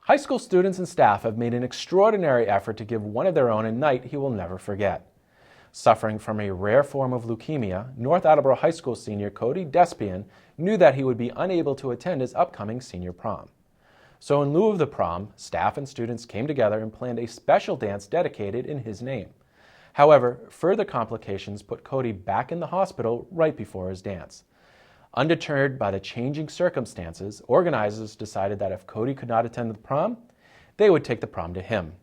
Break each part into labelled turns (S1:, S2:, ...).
S1: High school students and staff have made an extraordinary effort to give one of their own a night he will never forget. Suffering from a rare form of leukemia, North Attleboro High School senior Cody DesBiens knew that he would be unable to attend his upcoming senior prom. So in lieu of the prom, staff and students came together and planned a special dance dedicated in his name. However, further complications put Cody back in the hospital right before his dance. Undeterred by the changing circumstances, organizers decided that if Cody could not attend the prom, they would take the prom to him.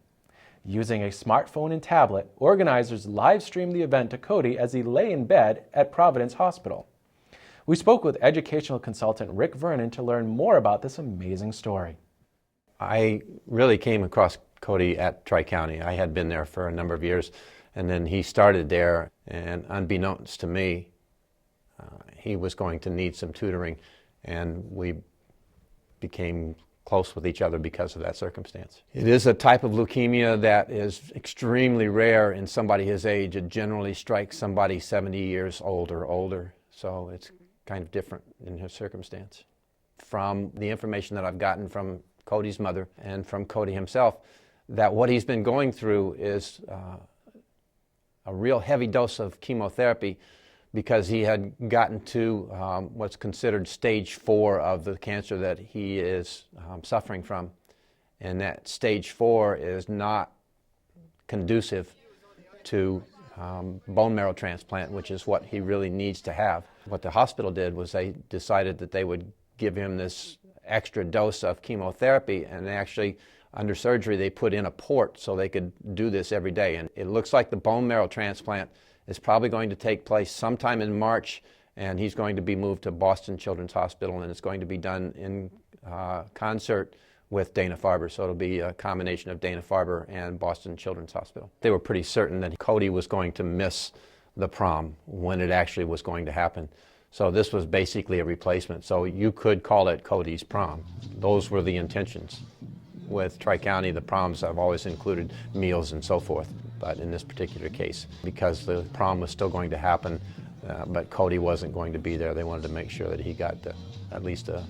S1: Using a smartphone and tablet, organizers live-streamed the event to Cody as he lay in bed at Providence Hospital. We spoke with Educational Consultant Rick Vernon to learn more about this amazing story.
S2: I really came across Cody at Tri-County. I had been there for a number of years, and then he started there, and unbeknownst to me, he was going to need some tutoring, and we became close with each other because of that circumstance. It is a type of leukemia that is extremely rare in somebody his age. It generally strikes somebody 70 years old or older, so it's kind of different in his circumstance. From the information that I've gotten from Cody's mother and from Cody himself, that what he's been going through is a real heavy dose of chemotherapy, because he had gotten to what's considered stage 4 of the cancer that he is suffering from. And that stage 4 is not conducive to bone marrow transplant, which is what he really needs to have. What the hospital did was they decided that they would give him this extra dose of chemotherapy, and actually under surgery they put in a port so they could do this every day. And it looks like the bone marrow transplant is probably going to take place sometime in March, and he's going to be moved to Boston Children's Hospital, and it's going to be done in concert with Dana-Farber. So it'll be a combination of Dana-Farber and Boston Children's Hospital. They were pretty certain that Cody was going to miss the prom when it actually was going to happen. So this was basically a replacement. So you could call it Cody's prom. Those were the intentions. With Tri-County, the proms have always included meals and so forth. But in this particular case, because the prom was still going to happen, but Cody wasn't going to be there, they wanted to make sure that he got at least a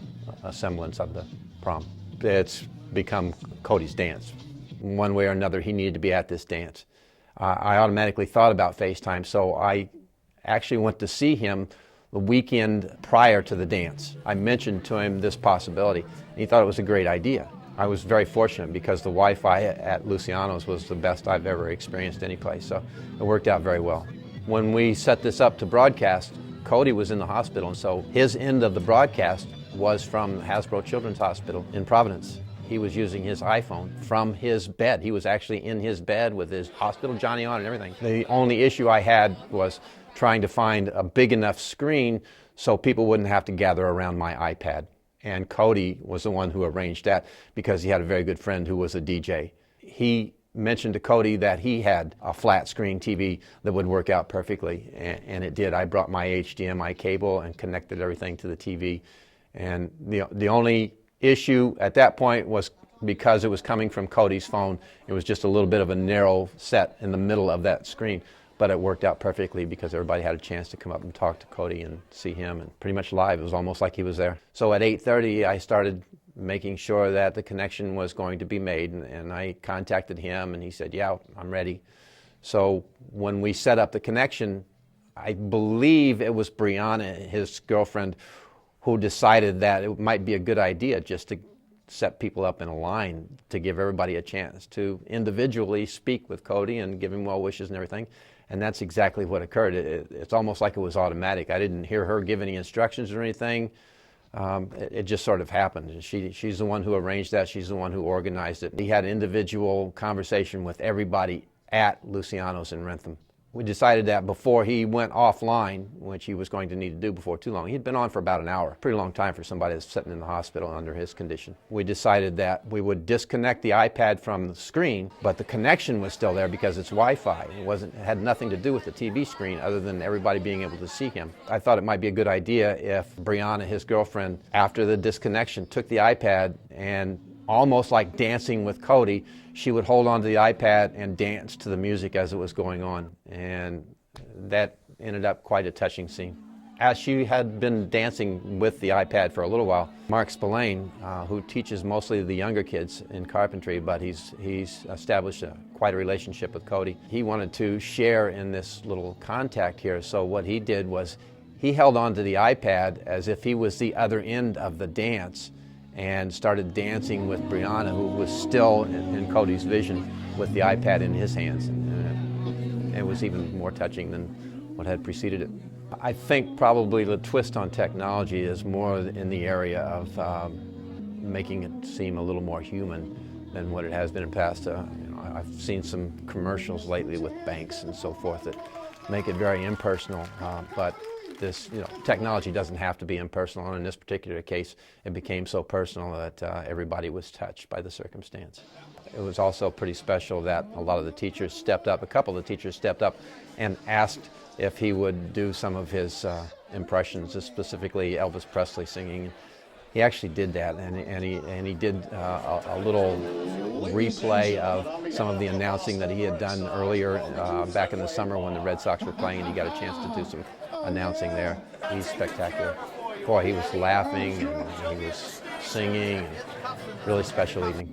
S2: semblance of the prom. It's become Cody's dance. One way or another, he needed to be at this dance. I automatically thought about FaceTime, so I actually went to see him the weekend prior to the dance. I mentioned to him this possibility, and he thought it was a great idea. I was very fortunate because the Wi-Fi at Luciano's was the best I've ever experienced any place, so it worked out very well. When we set this up to broadcast, Cody was in the hospital, and so his end of the broadcast was from Hasbro Children's Hospital in Providence. He was using his iPhone from his bed. He was actually in his bed with his hospital Johnny on and everything. The only issue I had was trying to find a big enough screen so people wouldn't have to gather around my iPad. And Cody was the one who arranged that because he had a very good friend who was a DJ. He mentioned to Cody that he had a flat screen TV that would work out perfectly, and it did. I brought my HDMI cable and connected everything to the TV. And the only issue at that point was because it was coming from Cody's phone, it was just a little bit of a narrow set in the middle of that screen. But it worked out perfectly because everybody had a chance to come up and talk to Cody and see him, and pretty much live. It was almost like he was there. So at 8:30, I started making sure that the connection was going to be made, and I contacted him, and he said, yeah, I'm ready. So when we set up the connection, I believe it was Brianna, his girlfriend, who decided that it might be a good idea just to set people up in a line to give everybody a chance to individually speak with Cody and give him well wishes and everything. And that's exactly what occurred. It's almost like it was automatic. I didn't hear her give any instructions or anything. It just sort of happened. She's the one who arranged that. She's the one who organized it. He had an individual conversation with everybody at Luciano's in Rentham. We decided that before he went offline, which he was going to need to do before too long. He'd been on for about an hour, pretty long time for somebody that's sitting in the hospital under his condition. We decided that we would disconnect the iPad from the screen, but the connection was still there because it's Wi-Fi. It had nothing to do with the TV screen other than everybody being able to see him. I thought it might be a good idea if Brianna, his girlfriend, after the disconnection, took the iPad and almost like dancing with Cody, she would hold onto the iPad and dance to the music as it was going on. And that ended up quite a touching scene. as she had been dancing with the iPad for a little while, Mark Spillane, who teaches mostly the younger kids in carpentry, but he's established quite a relationship with Cody. He wanted to share in this little contact here, so what he did was he held onto the iPad as if he was the other end of the dance and started dancing with Brianna, who was still in Cody's vision with the iPad in his hands. And it was even more touching than what had preceded it. I think probably the twist on technology is more in the area of making it seem a little more human than what it has been in the past. I've seen some commercials lately with banks and so forth that make it very impersonal, but this technology doesn't have to be impersonal, and in this particular case it became so personal that everybody was touched by the circumstance. It was also pretty special that a lot of the teachers stepped up, a couple of the teachers stepped up and asked if he would do some of his impressions, specifically Elvis Presley singing. He actually did that, and he did a little replay of some of the announcing that he had done earlier back in the summer when the Red Sox were playing, and he got a chance to do some announcing there. He's spectacular. Boy, he was laughing and he was singing. Really special evening.